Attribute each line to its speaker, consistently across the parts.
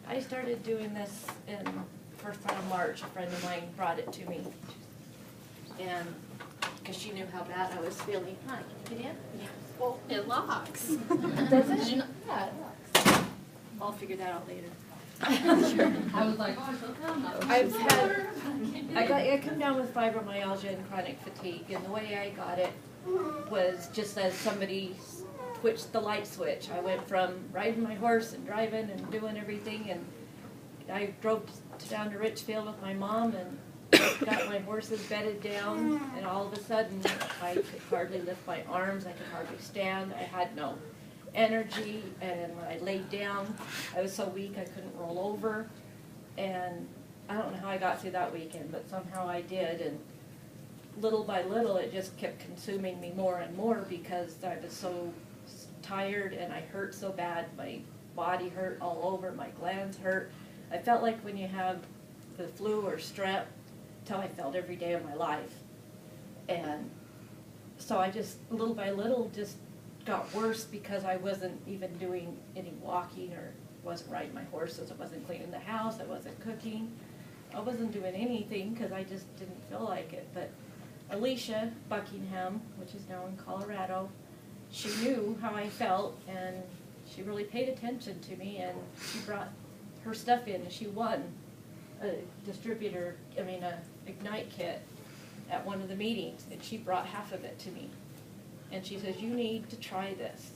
Speaker 1: I started doing this in first part of March. A friend of mine brought it to me, and because she knew how bad I was feeling. Hi, get in? Yeah.
Speaker 2: Well, it locks.
Speaker 1: Does it?
Speaker 2: Yeah, it locks.
Speaker 1: I'll figure that out later.
Speaker 2: I was like, oh, so come on.
Speaker 1: I come down with fibromyalgia and chronic fatigue, and the way I got it was just as somebody switched the light switch. I went from riding my horse and driving and doing everything, and I drove down to Richfield with my mom and got my horses bedded down, and all of a sudden I could hardly lift my arms, I could hardly stand, I had no energy, and when I laid down I was so weak I couldn't roll over, and I don't know how I got through that weekend, but somehow I did, and little by little it just kept consuming me more and more because I was so tired and I hurt so bad. My body hurt all over, my glands hurt. I felt like when you have the flu or strep, that's how I felt every day of my life. And so I just, little by little, just got worse because I wasn't even doing any walking or wasn't riding my horses, I wasn't cleaning the house, I wasn't cooking. I wasn't doing anything because I just didn't feel like it. But Alicia Buckingham, which is now in Colorado, she knew how I felt and she really paid attention to me, and she brought her stuff in, and she won a Ignite kit at one of the meetings, and she brought half of it to me. And she says, you need to try this.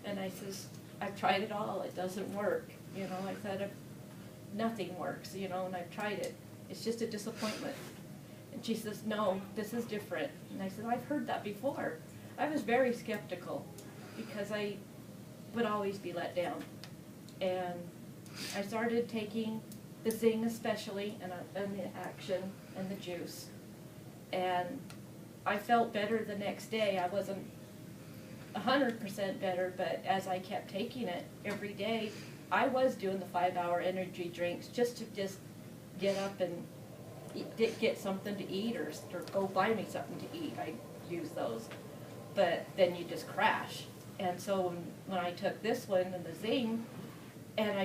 Speaker 1: And I says, I've tried it all, it doesn't work. You know, I said, nothing works, you know, and I've tried it. It's just a disappointment. And she says, no, this is different. And I said, I've heard that before. I was very skeptical because I would always be let down. And I started taking the Zing especially, and the Action and the juice. And I felt better the next day. I wasn't 100% better, but as I kept taking it every day, I was doing the 5-hour energy drinks just to get up and get something to eat or go buy me something to eat. I use those. But then you just crash. And so when I took this one and the Zing, and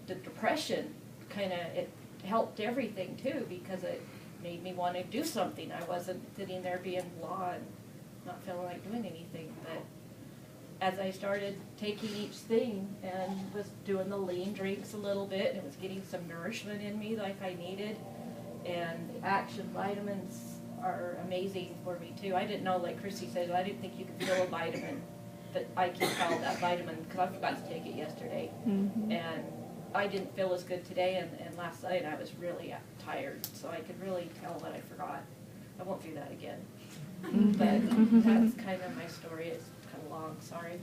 Speaker 1: the depression it helped everything too, because it made me want to do something. I wasn't sitting there being blah and not feeling like doing anything. But as I started taking each thing and was doing the lean drinks a little bit, and it was getting some nourishment in me like I needed, and the Action vitamins are amazing for me too. I didn't know, like Christy said, I didn't think you could feel a vitamin, but I can tell that vitamin because I forgot to take it yesterday. Mm-hmm. And I didn't feel as good today, and last night I was really tired, so I could really tell that I forgot. I won't do that again. Mm-hmm. But that's kind of my story. It's kind of long, sorry.